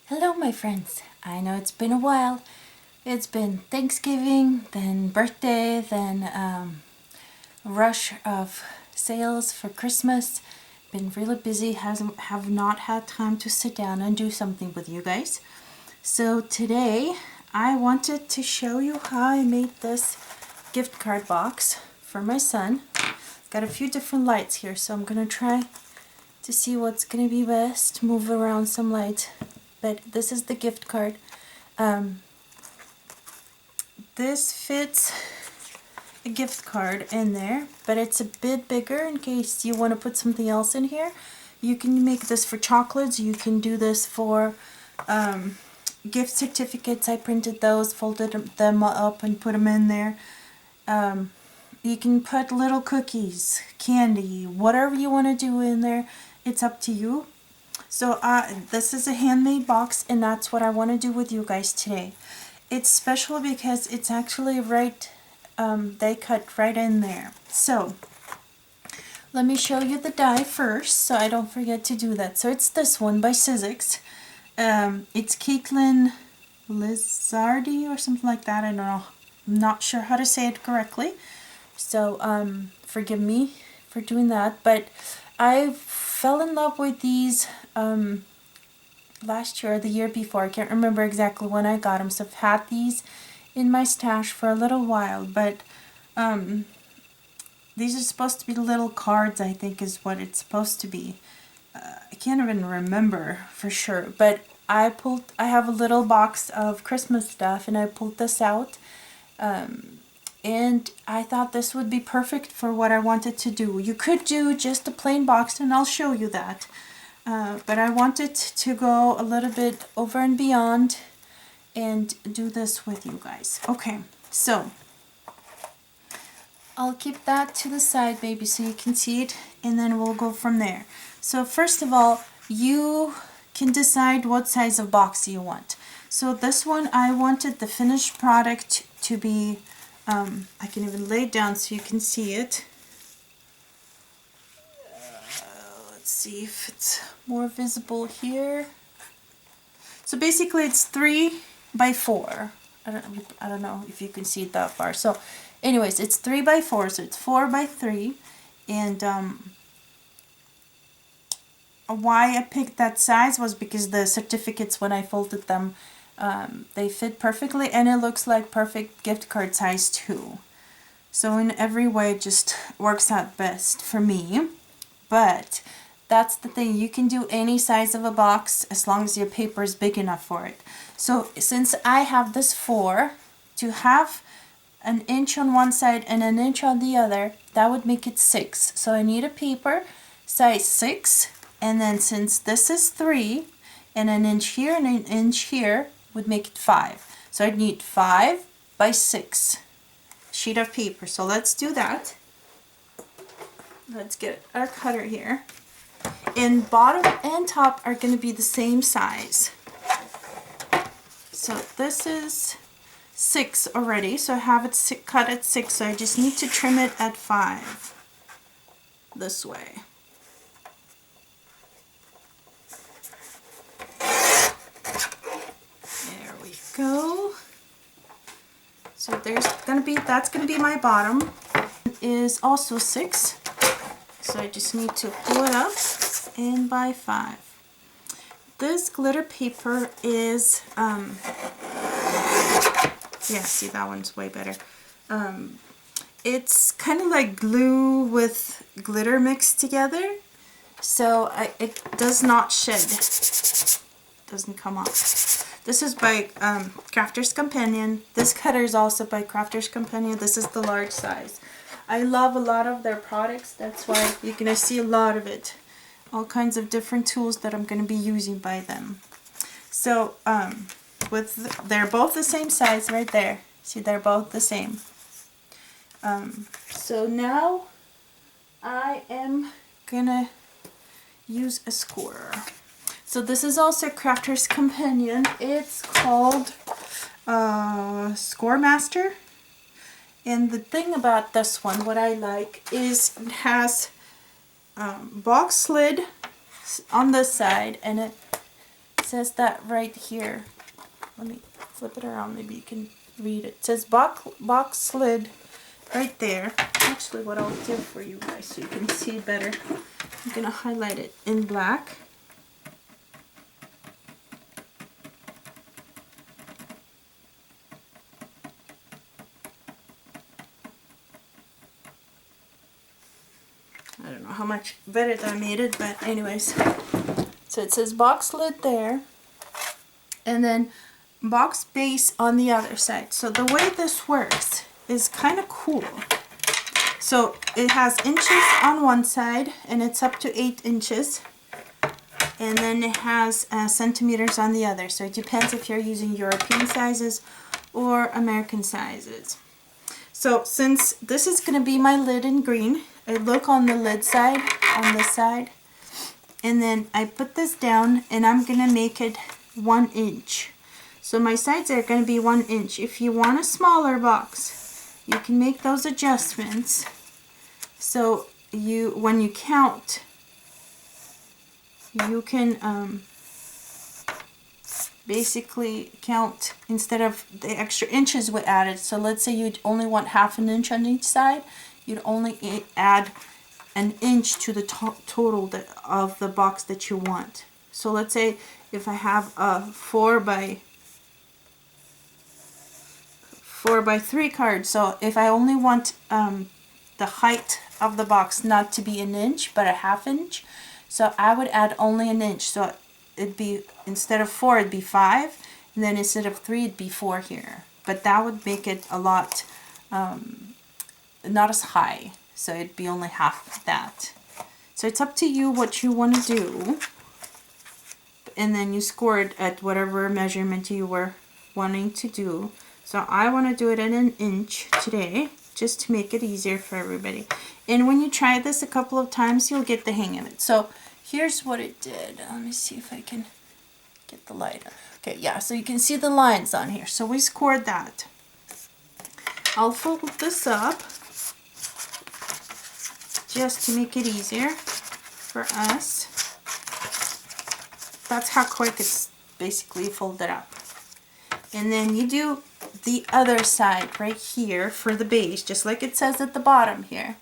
Hello my friends, I know it's been a while. It's been Thanksgiving, then birthday, then a rush of sales for Christmas. Been really busy, have not had time to sit down and do something with you guys. So today I wanted to show you how I made this gift card box for my son. Got a few different lights here, so I'm gonna try to see what's gonna be best, move around some lights. But this is the gift card. This fits a gift card in there, but it's a bit bigger in case you want to put something else in here. You can make this for chocolates, you can do this for gift certificates. I printed those, folded them up and put them in there. You can put little cookies, candy, whatever you want to do in there. It's up to you. So this is a handmade box, and that's what I want to do with you guys today. It's special because it's actually right, they cut right in there. So let me show you the die first so I don't forget to do that. So it's this one by Sizzix. It's Caitlin Lizardi or something like that. I don't know. I'm not sure how to say it correctly. So forgive me for doing that. But I fell in love with these last year or the year before. I can't remember exactly when I got them, so I've had these in my stash for a little while. But these are supposed to be little cards, I think is what it's supposed to be. I can't even remember for sure, but I have a little box of Christmas stuff, and I pulled this out, and I thought this would be perfect for what I wanted to do. You could do just a plain box, and I'll show you that. But I wanted to go a little bit over and beyond and do this with you guys. Okay, so I'll keep that to the side, baby, so you can see it, and then we'll go from there. So first of all, you can decide what size of box you want. So this one, I wanted the finished product to be, I can even lay it down so you can see it. Let's see if it's more visible here. So basically it's 3 by 4. I don't know if you can see it that far. So anyways, it's 3 by 4, so it's 4 by 3. And why I picked that size was because the certificates, when I folded them, they fit perfectly, and it looks like perfect gift card size too. So in every way it just works out best for me. But that's the thing, you can do any size of a box as long as your paper is big enough for it. So since I have this 4, to have an inch on one side and an inch on the other, that would make it 6. So I need a paper size 6, and then since this is 3, and an inch here and an inch here would make it 5. So I'd need 5 by 6 sheet of paper. So let's do that. Let's get our cutter here. And bottom and top are going to be the same size. So this is 6 already, so I have it cut at 6, so I just need to trim it at 5 this way. There we go. So that's gonna be my bottom. It is also 6, so I just need to pull it up and by 5. This glitter paper is yeah, see, that one's way better. It's kind of like glue with glitter mixed together, so it does not shed. Doesn't come off. This is by Crafter's Companion. This cutter is also by Crafter's Companion. This is the large size. I love a lot of their products. That's why you're going to see a lot of it. All kinds of different tools that I'm going to be using by them. So they're both the same size right there. See, they're both the same. So now I am gonna use a scorer. So this is also Crafter's Companion. It's called Scoremaster. And the thing about this one, what I like, is it has box lid on this side, and it says that right here. Let me flip it around, maybe you can read it. It says box lid right there. Actually, what I'll do for you guys so you can see better, I'm gonna highlight it in black. I don't know how much better that I made it, but anyways. So it says box lid there, and then box base on the other side. So the way this works is kind of cool. So it has inches on one side, and it's up to 8 inches. And then it has centimeters on the other. So it depends if you're using European sizes or American sizes. So since this is going to be my lid in green, I look on the lid side, on this side, and then I put this down, and I'm going to make it 1 inch. So my sides are going to be 1 inch. If you want a smaller box, you can make those adjustments. So when you count, you can basically count instead of the extra inches we added. So let's say you'd only want 1/2 inch on each side, you'd only add 1 inch to the total of the box that you want. So let's say if I have a 4 by 3 card, so if I only want the height of the box not to be 1 inch but 1/2 inch, so I would add only 1 inch. So it'd be, instead of 4, it'd be 5, and then instead of 3, it'd be 4 here. But that would make it a lot not as high, so it'd be only half that. So it's up to you what you want to do, and then you score it at whatever measurement you were wanting to do. So I want to do it at 1 inch today, just to make it easier for everybody. And when you try this a couple of times, you'll get the hang of it. So here's what it did. Let me see if I can get the light on. Okay, yeah, so you can see the lines on here. So we scored that. I'll fold this up just to make it easier for us. That's how quick it's basically folded up. And then you do the other side right here for the base, just like it says at the bottom here.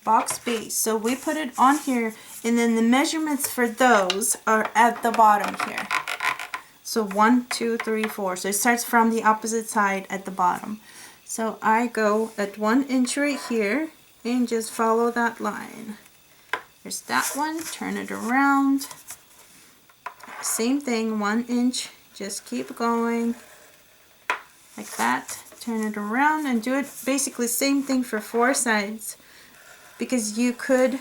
Box base. So we put it on here, and then the measurements for those are at the bottom here. So 1, 2, 3, 4. So it starts from the opposite side at the bottom. So I go at 1 inch right here and just follow that line. There's that one. Turn it around. Same thing, 1 inch. Just keep going like that. Turn it around and do it basically same thing for 4 sides, because you could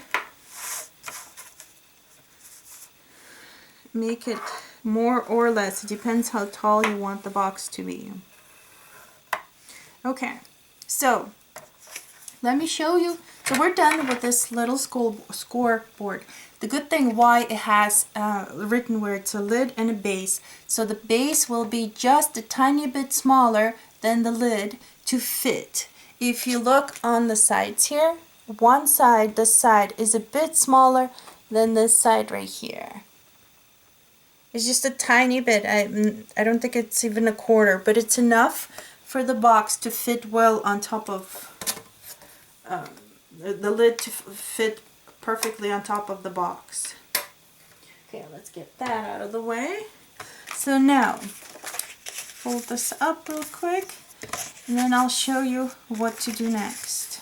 make it more or less. It depends how tall you want the box to be. Okay, so let me show you. So we're done with this little scoreboard. The good thing why it has written where it's a lid and a base. So the base will be just a tiny bit smaller than the lid to fit. If you look on the sides here, one side, this side, is a bit smaller than this side right here. It's just a tiny bit. I don't think it's even a quarter, but it's enough for the box to fit well on top of the lid to fit perfectly on top of the box. Okay, let's get that out of the way. So now, fold this up real quick, and then I'll show you what to do next.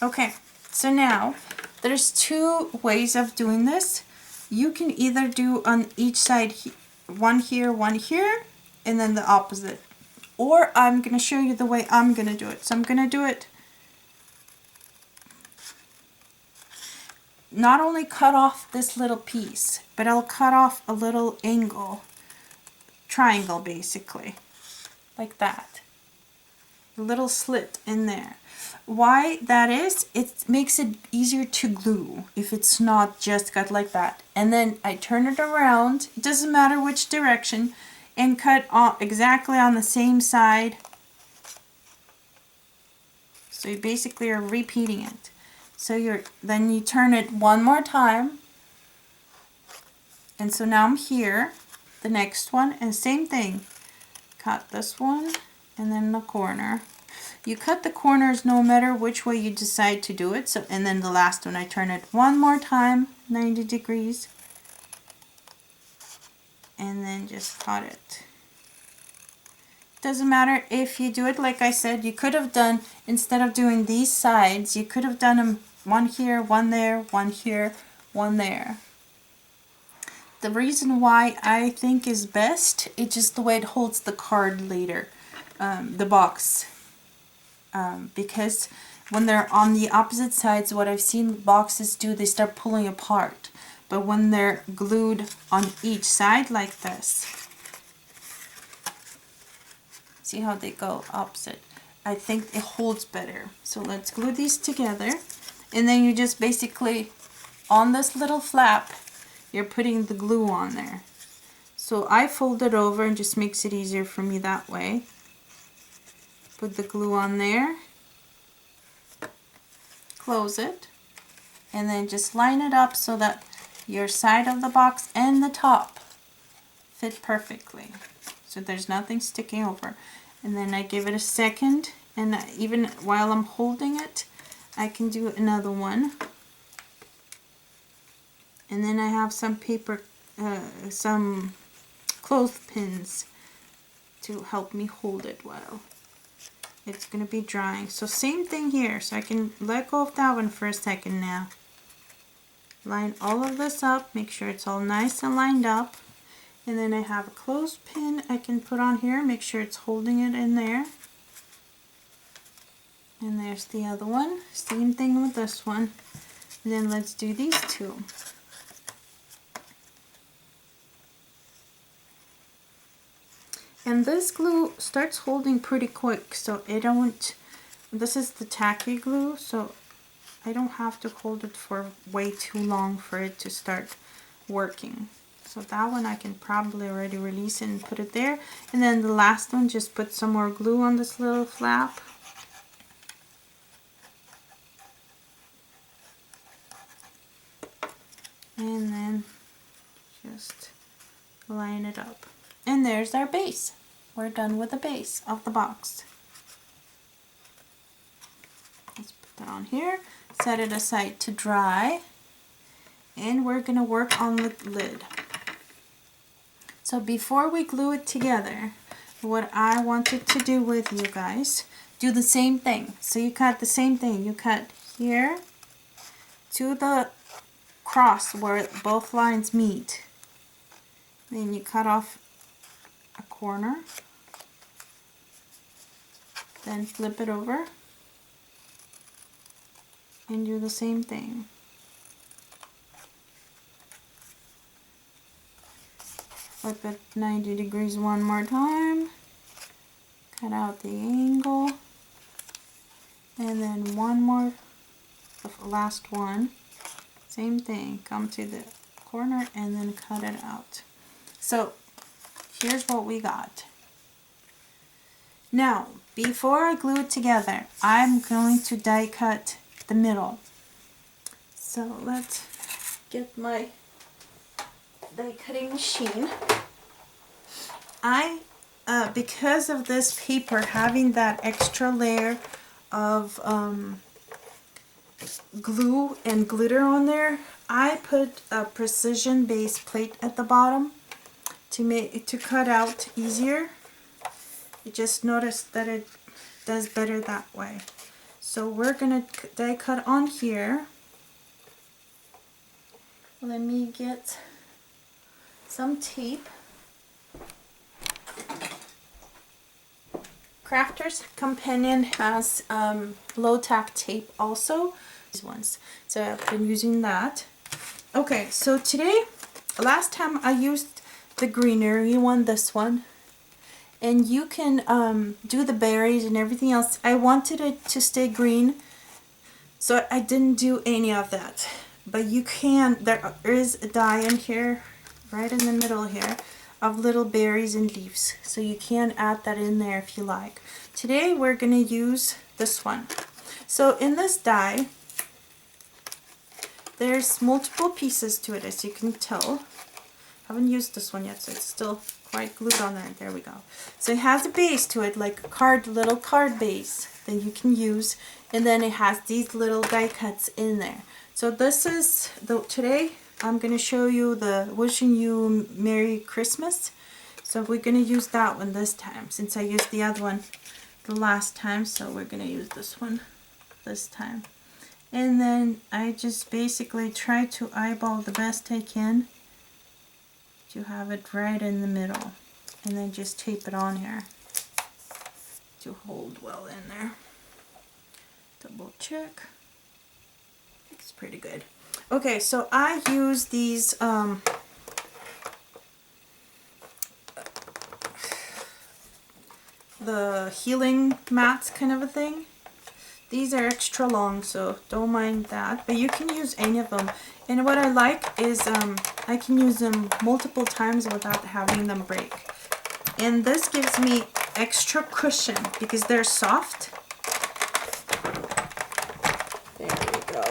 Okay, so now there's 2 ways of doing this. You can either do on each side, one here, and then the opposite. Or I'm going to show you the way I'm going to do it. So I'm going to do it, not only cut off this little piece, but I'll cut off a little angle, triangle basically, like that. A little slit in there. Why that is, it makes it easier to glue if it's not just cut like that. And then I turn it around, it doesn't matter which direction, and cut exactly on the same side. So you basically are repeating it. So then you turn it one more time, And so now I'm here, the next one, and same thing. Cut this one and then the corner. You cut the corners no matter which way you decide to do it. So, and then the last one, I turn it one more time, 90 degrees, and then just cut it. Doesn't matter if you do it like I said. You could have done, instead of doing these sides, you could have done them one here, one there, one here, one there. The reason why I think is best, it's just the way it holds the card later, the box. Because when they're on the opposite sides, what I've seen boxes do, they start pulling apart. But when they're glued on each side like this, see how they go opposite? I think it holds better. So let's glue these together. And then you just basically, on this little flap, you're putting the glue on there. So I fold it over and just makes it easier for me that way. Put the glue on there. Close it. And then just line it up so that your side of the box and the top fit perfectly. So there's nothing sticking over. And then I give it a second, and even while I'm holding it, I can do another one. And then I have some paper, some clothespins to help me hold it while it's going to be drying. So same thing here. So I can let go of that one for a second now. Line all of this up, make sure it's all nice and lined up. And then I have a clothespin I can put on here, make sure it's holding it in there. And there's the other one. Same thing with this one. And then let's do these two. And this glue starts holding pretty quick, so it don't, this is the tacky glue, so I don't have to hold it for way too long for it to start working. So that one I can probably already release and put it there. And then the last one, just put some more glue on this little flap. And then just line it up. And there's our base. We're done with the base of the box. Let's put that on here. Set it aside to dry. And we're going to work on the lid. So before we glue it together, what I wanted to do with you guys, do the same thing. So you cut the same thing. You cut here to the cross where both lines meet. Then you cut off a corner. Then flip it over and do the same thing. Flip it 90 degrees one more time. Cut out the angle. And then one more, the last one. Same thing. Come to the corner and then cut it out. So here's what we got. Now, before I glue it together, I'm going to die cut the middle. So let's get my die cutting machine. Because of this paper having that extra layer of glue and glitter on there, I put a precision base plate at the bottom to cut out easier. You just notice that it does better that way. So we're gonna die cut on here. Let me get some tape. Crafters Companion has low tack tape also. These ones. So I've been using that. Okay, so today, last time I used the greenery one, this one. And you can do the berries and everything else. I wanted it to stay green, so I didn't do any of that. But you can, there is a die in here, right in the middle here, of little berries and leaves. So you can add that in there if you like. Today we're going to use this one. So in this die, there's multiple pieces to it, as you can tell. Haven't used this one yet, so it's still quite glued on there. There we go. So it has a base to it, like a little card base that you can use, and then it has these little die cuts in there. So this is today I'm going to show you the Wishing You Merry Christmas. So we're going to use that one this time, since I used the other one the last time, so we're going to use this one this time. And then I just basically try to eyeball the best I can to have it right in the middle, and then just tape it on here to hold well in there. Double check. It's pretty good. Okay, so I use these the healing mats kind of a thing. These are extra long, so don't mind that, but you can use any of them. And what I like is I can use them multiple times without having them break. And this gives me extra cushion because they're soft. There we go.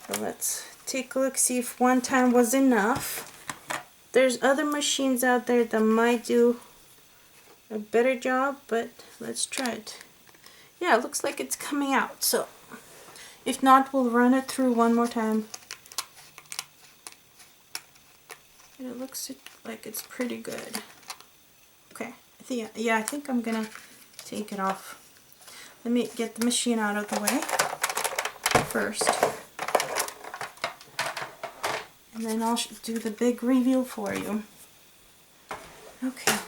So let's take a look, see if one time was enough. There's other machines out there that might do a better job, but let's try it. Yeah, it looks like it's coming out, so if not, we'll run it through one more time. And it looks like it's pretty good. Okay, I think I'm gonna take it off. Let me get the machine out of the way first, and then I'll do the big reveal for you. Okay,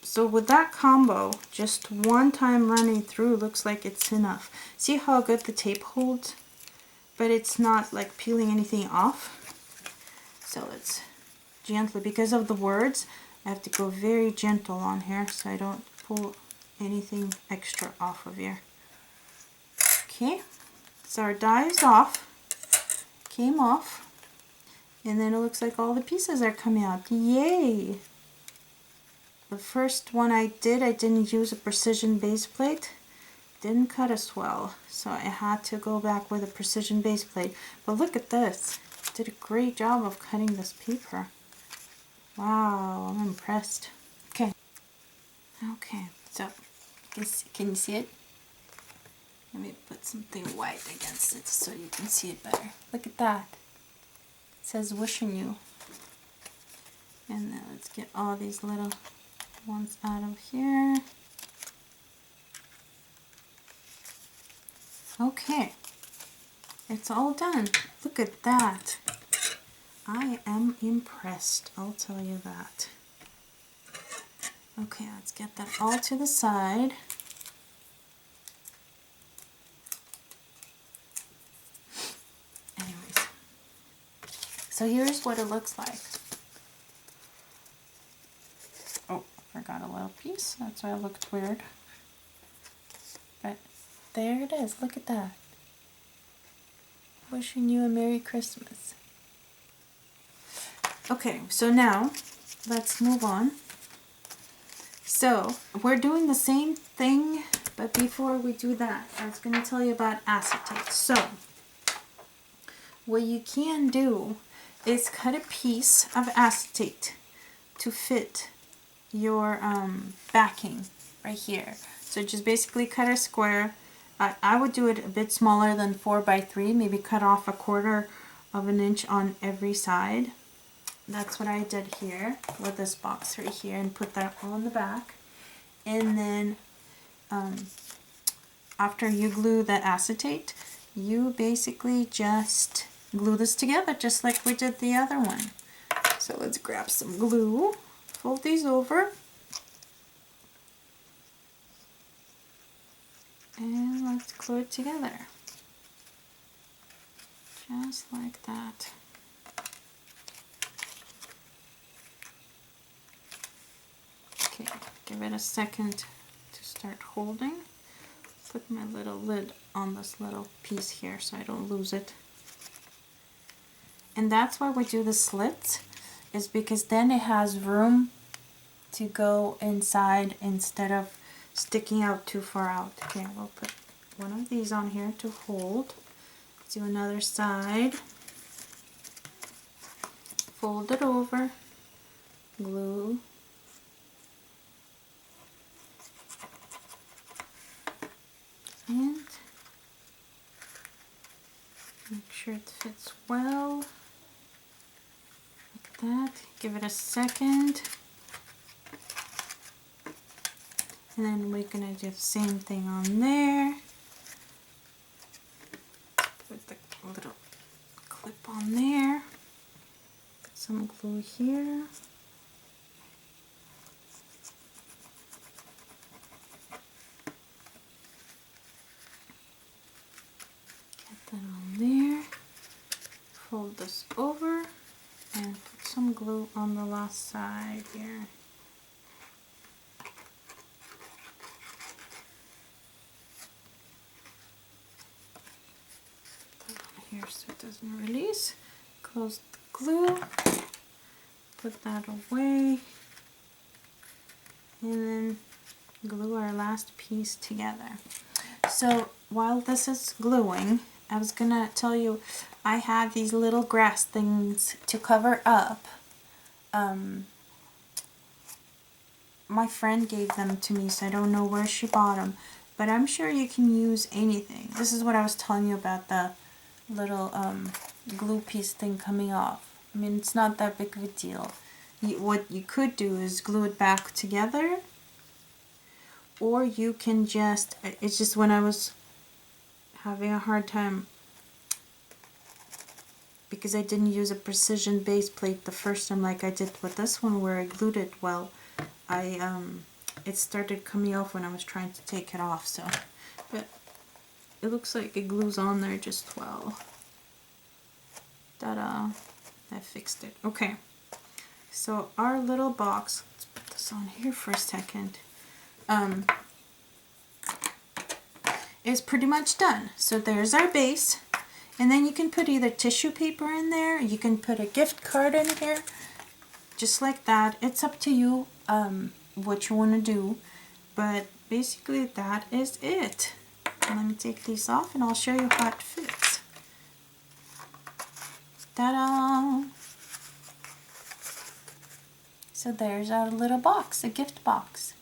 so with that combo, just one time running through looks like it's enough. See how good the tape holds? But it's not like peeling anything off. So it's gently, because of the words, I have to go very gentle on here so I don't pull anything extra off of here. Okay, so our die is off, came off, and then it looks like all the pieces are coming out. Yay! The first one I didn't use a precision base plate. Didn't cut as well, so I had to go back with a precision base plate. But look at this. Did a great job of cutting this paper. Wow, I'm impressed. Okay. Okay, so can you see it? Let me put something white against it so you can see it better. Look at that. It says Wishing You. And then let's get all these little ones out of here. Okay, it's all done. Look at that. I am impressed, I'll tell you that. Okay, let's get that all to the side. Anyways, so here's what it looks like. Oh, forgot a little piece. That's why it looked weird. But there it is. Look at that. Wishing you a Merry Christmas. Okay, so now let's move on. So we're doing the same thing, but before we do that, I was going to tell you about acetate. So what you can do is cut a piece of acetate to fit your backing right here. So just basically cut a square. I would do it a bit smaller than 4 by 3, maybe cut off 1/4 of an inch on every side. That's what I did here with this box right here, and put that on the back. And then after you glue the acetate, you basically just glue this together just like we did the other one. So let's grab some glue, fold these over, and let's glue it together. Just like that. Okay, give it a second to start holding. Put my little lid on this little piece here so I don't lose it. And that's why we do the slits, is because then it has room to go inside instead of sticking out too far out. Okay, we'll put one of these on here to hold. Do another side. fold it over, glue, and make sure it fits well, like that. Give it a second. And then we're going to do the same thing on there. Put the little clip on there. Put some glue here. Get that on there. Fold this over and put some glue on the last side here. Here so it doesn't release. Close the glue, put that away, and then glue our last piece together. So while this is gluing, I was gonna tell you I have these little grass things to cover up. My friend gave them to me, so I don't know where she bought them, but I'm sure you can use anything. This is what I was telling you about the little glue piece thing coming off. I mean, it's not that big of a deal. What you could do is glue it back together, or you can just, it's just when I was having a hard time because I didn't use a precision base plate the first time like I did with this one where I glued it well. It started coming off when I was trying to take it off, so, but it looks like it glues on there just well. Ta-da! That fixed it. Okay, so our little box, let's put this on here for a second, is pretty much done. So there's our base, and then you can put either tissue paper in there, you can put a gift card in here, just like that. It's up to you what you want to do, but basically that is it. Let me take these off and I'll show you how it fits. Ta-da! So there's our little box, a gift box.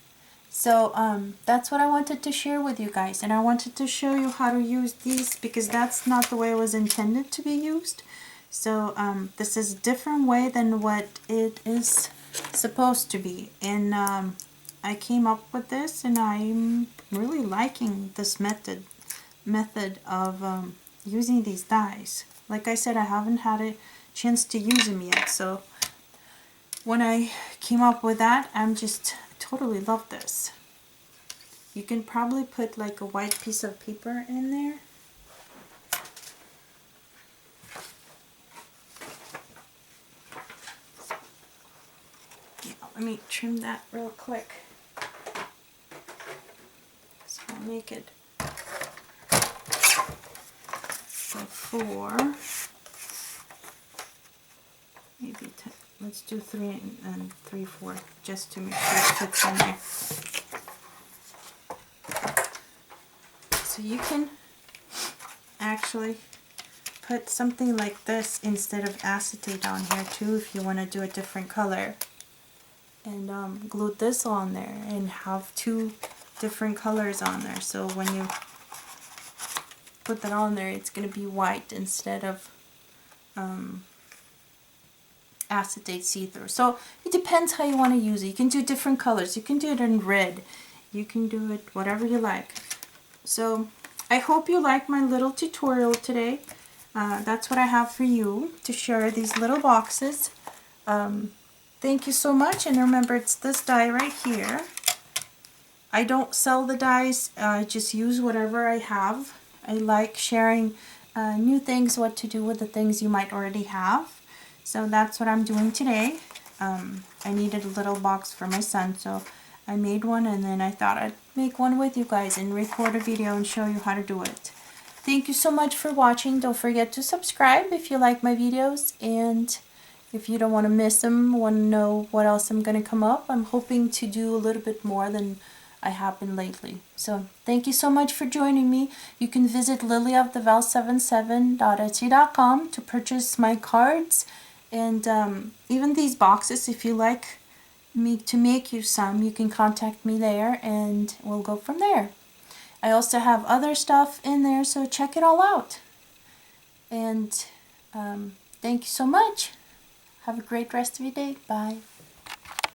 So that's what I wanted to share with you guys, and I wanted to show you how to use these because that's not the way it was intended to be used. So this is a different way than what it is supposed to be, and I came up with this, and I'm really liking this method of using these dies. Like I said, I haven't had a chance to use them yet, so when I came up with that, I'm just totally love this. You can probably put like a white piece of paper in there. Yeah, let me trim that real quick. So I'll make it so 4, maybe 10. Let's do 3 and 3, 4, just to make sure it fits in there. So you can actually put something like this instead of acetate on here too if you want to do a different color. And glue this on there and have 2 different colors on there. So when you put that on there, it's going to be white instead of acetate see-through. So it depends how you want to use it. You can do different colors. You can do it in red. You can do it whatever you like. So I hope you like my little tutorial today. That's what I have for you to share, these little boxes. Thank you so much, and remember, it's this die right here. I don't sell the dies, I just use whatever I have. I like sharing new things, what to do with the things you might already have. So that's what I'm doing today. I needed a little box for my son, so I made one, and then I thought I'd make one with you guys and record a video and show you how to do it. Thank you so much for watching. Don't forget to subscribe if you like my videos, and if you don't want to miss them, want to know what else I'm going to come up. I'm hoping to do a little bit more than I have been lately. So thank you so much for joining me. You can visit lilyofthevel77.etsy.com to purchase my cards And even these boxes, if you like me to make you some, you can contact me there and we'll go from there. I also have other stuff in there, so check it all out. And thank you so much. Have a great rest of your day. Bye.